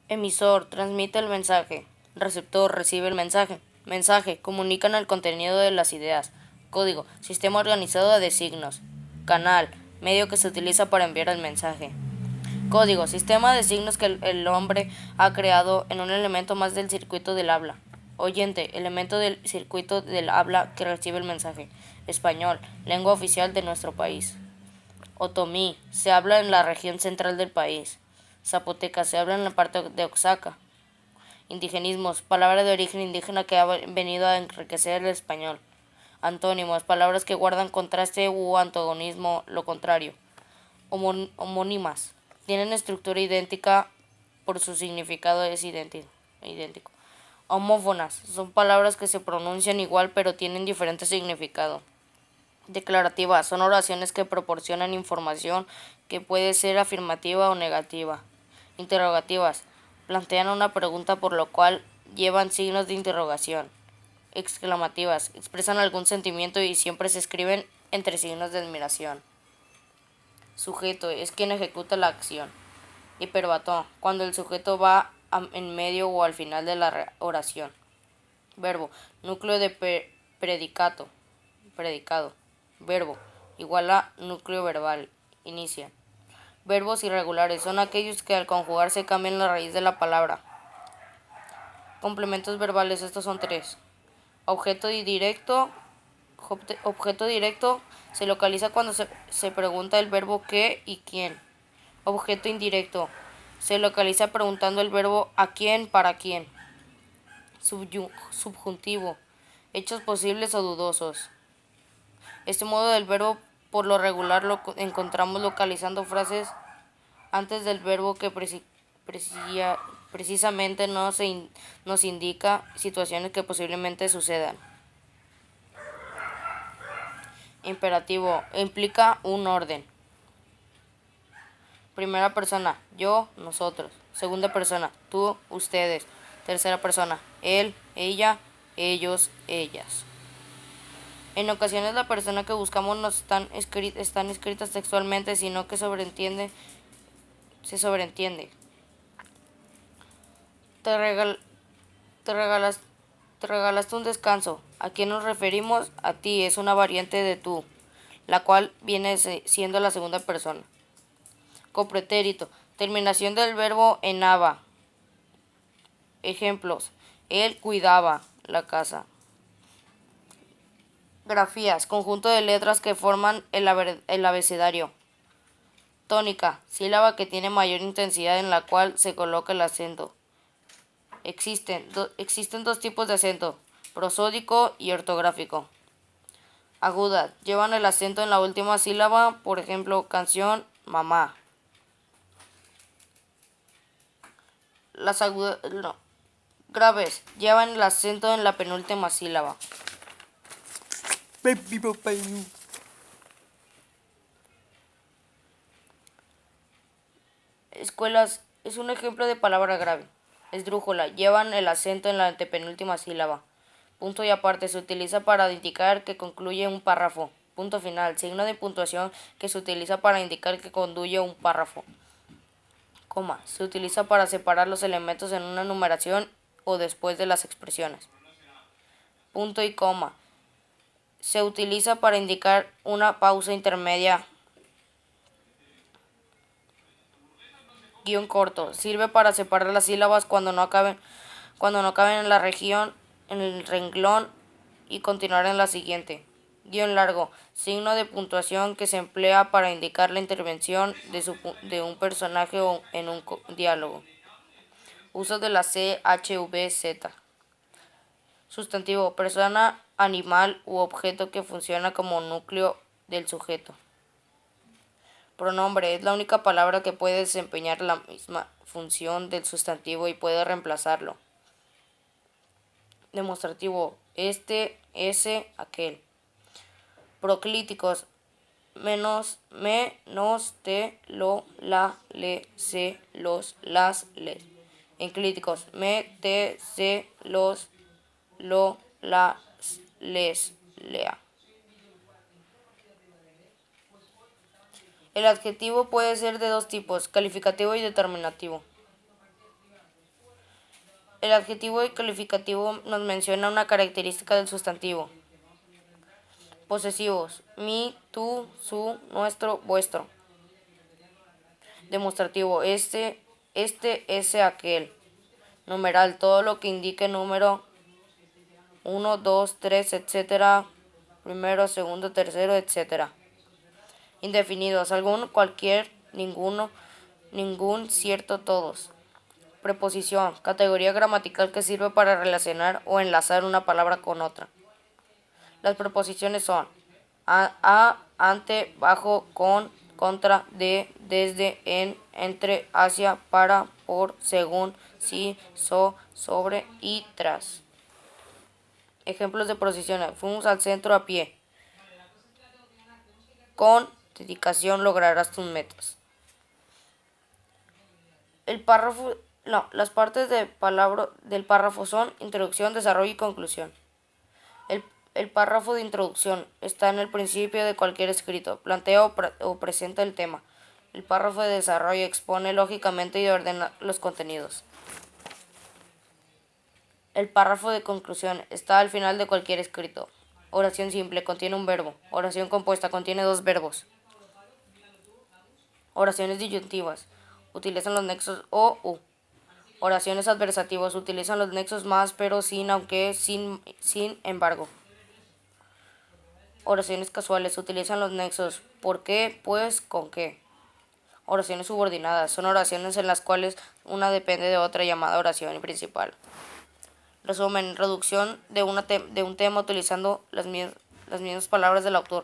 Emisor, transmite el mensaje. Receptor, recibe el mensaje. Mensaje, comunican el contenido de las ideas. Código, sistema organizado de signos. Canal, medio que se utiliza para enviar el mensaje. Código, sistema de signos que el hombre ha creado en un elemento más del circuito del habla. Oyente, elemento del circuito del habla que recibe el mensaje. Español, lengua oficial de nuestro país. Otomí, se habla en la región central del país. Zapoteca, se habla en la parte de Oaxaca. Indigenismos, palabra de origen indígena que ha venido a enriquecer el español. Antónimos, palabras que guardan contraste u antagonismo, lo contrario. Homónimas, tienen estructura idéntica por su significado es idéntico. Homófonas, son palabras que se pronuncian igual pero tienen diferente significado. Declarativas, son oraciones que proporcionan información que puede ser afirmativa o negativa. Interrogativas, plantean una pregunta por lo cual llevan signos de interrogación. Exclamativas, expresan algún sentimiento y siempre se escriben entre signos de admiración. Sujeto, es quien ejecuta la acción. Hiperbatón, cuando el sujeto va en medio o al final de la oración. Verbo, núcleo de predicado. Verbo, igual a núcleo verbal. Inicia. Verbos irregulares son aquellos que al conjugarse cambian la raíz de la palabra. Complementos verbales, estos son tres. Objeto directo. Objeto directo se localiza cuando se pregunta el verbo qué y quién. Objeto indirecto se localiza preguntando el verbo a quién, para quién. Subjuntivo, hechos posibles o dudosos. Este modo del verbo por lo regular lo encontramos localizando frases antes del verbo que precisamente nos indica situaciones que posiblemente sucedan. Imperativo, implica un orden. Primera persona, yo, nosotros. Segunda persona, tú, ustedes. Tercera persona, él, ella, ellos, ellas. En ocasiones la persona que buscamos no están escritas textualmente, sino que se sobreentiende. Te, regal, te, regalas, te regalaste un descanso. ¿A quién nos referimos? A ti, es una variante de tú, la cual viene siendo la segunda persona. Copretérito, terminación del verbo en aba. Ejemplos, él cuidaba la casa. Grafías, conjunto de letras que forman el abecedario. Tónica, sílaba que tiene mayor intensidad en la cual se coloca el acento. Existen dos tipos de acento, prosódico y ortográfico. Agudas, llevan el acento en la última sílaba, por ejemplo, canción, mamá. Las agudas, no. Graves, llevan el acento en la penúltima sílaba. Escuelas es un ejemplo de palabra grave. Esdrújula, llevan el acento en la antepenúltima sílaba. Punto y aparte, se utiliza para indicar que concluye un párrafo. Punto final, signo de puntuación que se utiliza para indicar que concluye un párrafo. Coma, se utiliza para separar los elementos en una numeración o después de las expresiones. Punto y coma, se utiliza para indicar una pausa intermedia. Guión corto, sirve para separar las sílabas cuando no caben en la región, en el renglón y continuar en la siguiente. Guión largo, signo de puntuación que se emplea para indicar la intervención de un personaje en un diálogo. Uso de la C, H, V, Z. Sustantivo, persona, animal u objeto que funciona como núcleo del sujeto. Pronombre, es la única palabra que puede desempeñar la misma función del sustantivo y puede reemplazarlo. Demostrativo, este, ese, aquel. Proclíticos, menos, te, lo, la, le, se, los, las, les. Enclíticos, me, te, se, los, lo, las, les, lea. El adjetivo puede ser de dos tipos, calificativo y determinativo. El adjetivo y calificativo nos menciona una característica del sustantivo. Posesivos: mi, tú, su, nuestro, vuestro. Demostrativo: este, ese, aquel. Numeral: todo lo que indique número 1, 2, 3, etc. Primero, segundo, tercero, etc. Indefinidos: algún, cualquier, ninguno, ningún, cierto, todos. Preposición: categoría gramatical que sirve para relacionar o enlazar una palabra con otra. Las preposiciones son a, ante, bajo, con, contra, de, desde, en, entre, hacia, para, por, según, sí, sobre y tras. Ejemplos de preposiciones: fuimos al centro a pie. Con dedicación lograrás tus metas. Las partes del párrafo son introducción, desarrollo y conclusión. El párrafo de introducción está en el principio de cualquier escrito, plantea o presenta el tema. El párrafo de desarrollo expone lógicamente y ordena los contenidos. El párrafo de conclusión está al final de cualquier escrito. Oración simple contiene un verbo. Oración compuesta contiene dos verbos. Oraciones disyuntivas utilizan los nexos o, u. Oraciones adversativas utilizan los nexos más, pero, sin, aunque, sin embargo. Oraciones casuales utilizan los nexos por qué, pues, con qué. Oraciones subordinadas son oraciones en las cuales una depende de otra, llamada oración principal. Resumen: reducción de un tema utilizando las mismas palabras del autor.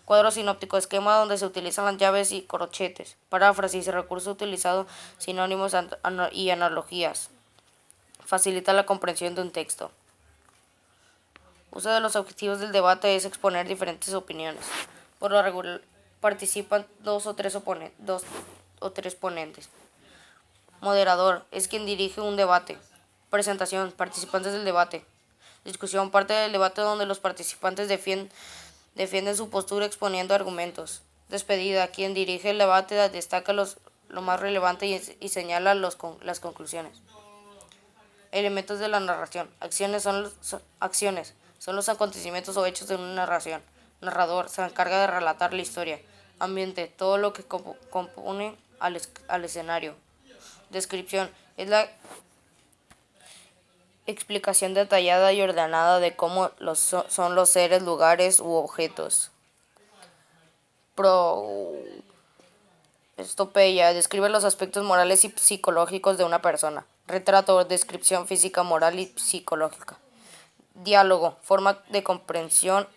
Cuadro sinóptico: esquema donde se utilizan las llaves y corchetes. Paráfrasis: recurso utilizado sinónimos y analogías. Facilita la comprensión de un texto. Uso de los objetivos del debate es exponer diferentes opiniones. Por lo regular participan dos o tres ponentes. Moderador: es quien dirige un debate. Presentación: participantes del debate. Discusión: parte del debate donde los participantes defienden su postura exponiendo argumentos. Despedida: quien dirige el debate destaca lo más relevante y señala las conclusiones. Elementos de la narración: acciones son los acontecimientos o hechos de una narración. Narrador: se encarga de relatar la historia. Ambiente: todo lo que compone al escenario. Descripción: es la explicación detallada y ordenada de cómo son los seres, lugares u objetos. Estopeya: describe los aspectos morales y psicológicos de una persona. Retrato: descripción física, moral y psicológica. Diálogo: forma de composición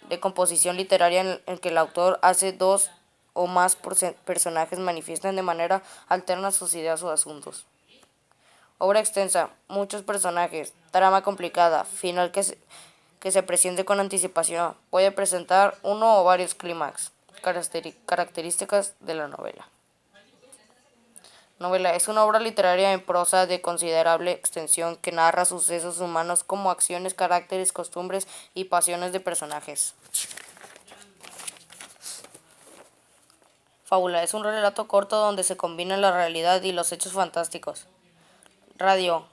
literaria en el que el autor hace dos o más personajes manifiestan de manera alterna sus ideas o asuntos. Obra extensa: muchos personajes, trama complicada, final que se presente con anticipación, puede presentar uno o varios clímax. Características de la novela. Novela: es una obra literaria en prosa de considerable extensión que narra sucesos humanos como acciones, caracteres, costumbres y pasiones de personajes. Fábula: es un relato corto donde se combinan la realidad y los hechos fantásticos. Radio: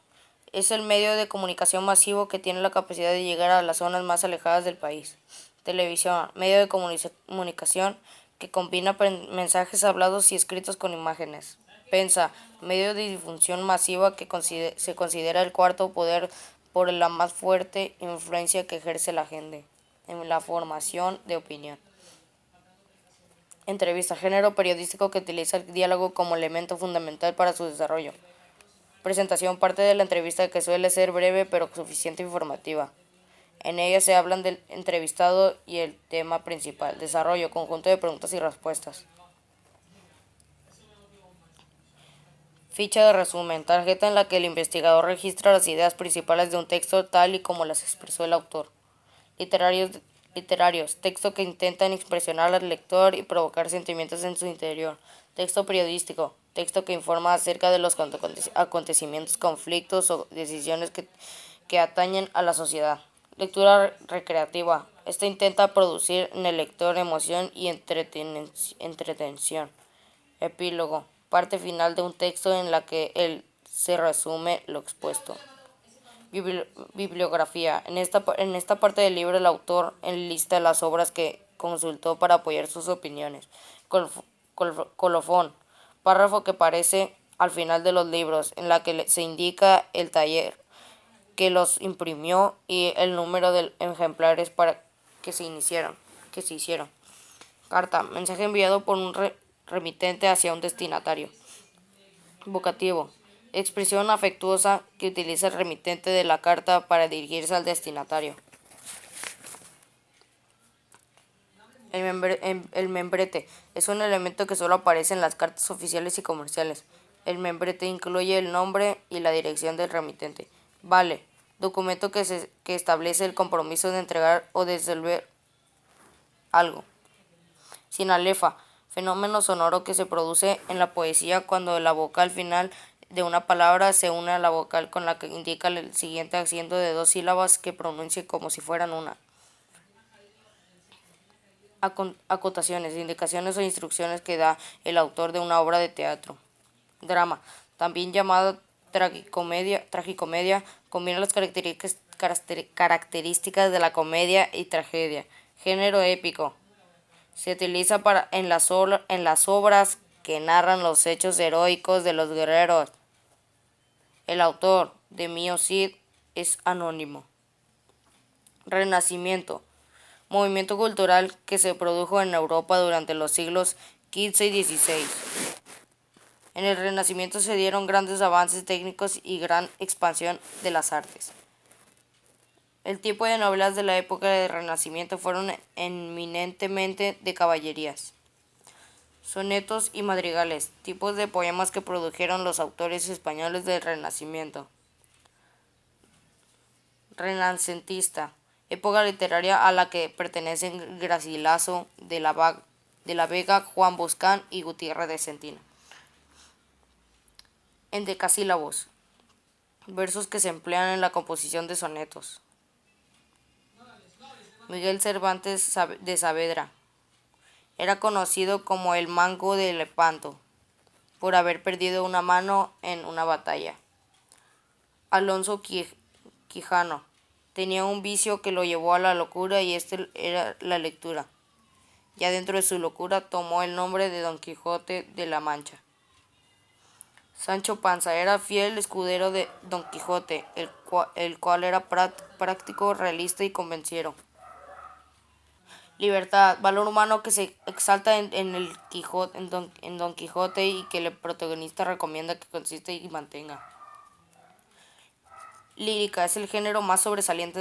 es el medio de comunicación masivo que tiene la capacidad de llegar a las zonas más alejadas del país. Televisión: medio de comunicación que combina mensajes hablados y escritos con imágenes. Prensa: medio de difusión masiva que se considera el cuarto poder por la más fuerte influencia que ejerce la gente en la formación de opinión. Entrevista: género periodístico que utiliza el diálogo como elemento fundamental para su desarrollo. Presentación: parte de la entrevista que suele ser breve pero suficiente informativa. En ella se hablan del entrevistado y el tema principal. Desarrollo: conjunto de preguntas y respuestas. Ficha de resumen: tarjeta en la que el investigador registra las ideas principales de un texto tal y como las expresó el autor. Literarios: texto que intentan expresionar al lector y provocar sentimientos en su interior. Texto periodístico: texto que informa acerca de los acontecimientos, conflictos o decisiones que atañen a la sociedad. Lectura recreativa: esta intenta producir en el lector emoción y entretención. Epílogo: parte final de un texto en la que se resume lo expuesto. Bibliografía. En esta parte del libro el autor enlista las obras que consultó para apoyar sus opiniones. Colofón. Párrafo que aparece al final de los libros, en la que se indica el taller que los imprimió y el número de ejemplares para que se hicieron. Carta. Mensaje enviado por un remitente hacia un destinatario. Vocativo. Expresión afectuosa que utiliza el remitente de la carta para dirigirse al destinatario. El membrete es un elemento que solo aparece en las cartas oficiales y comerciales. El membrete incluye el nombre y la dirección del remitente. Vale. Documento que establece el compromiso de entregar o devolver algo. Sinalefa. Fenómeno sonoro que se produce en la poesía cuando la vocal final de una palabra se une a la vocal con la que indica el siguiente haciendo de dos sílabas que pronuncie como si fueran una. Acotaciones, indicaciones o instrucciones que da el autor de una obra de teatro. Drama, también llamado tragicomedia, combina las características de la comedia y tragedia. Género épico. Se utiliza en las obras que narran los hechos heroicos de los guerreros. El autor de Mio Cid es anónimo. Renacimiento. Movimiento cultural que se produjo en Europa durante los siglos XV y XVI. En el Renacimiento se dieron grandes avances técnicos y gran expansión de las artes. El tipo de novelas de la época del Renacimiento fueron eminentemente de caballerías. Sonetos y madrigales, tipos de poemas que produjeron los autores españoles del Renacimiento. Renacentista, época literaria a la que pertenecen Garcilaso de la Vega, Juan Boscán y Gutiérrez de Centina. Endecasílabos, versos que se emplean en la composición de sonetos. Miguel Cervantes de Saavedra era conocido como el Manco de Lepanto por haber perdido una mano en una batalla. Alonso Quijano tenía un vicio que lo llevó a la locura y este era la lectura. Ya dentro de su locura tomó el nombre de Don Quijote de la Mancha. Sancho Panza era fiel escudero de Don Quijote, el cual era práctico, realista y convenciero. Libertad, valor humano que se exalta en Don Quijote y que el protagonista recomienda que consiste y mantenga. Lírica es el género más sobresaliente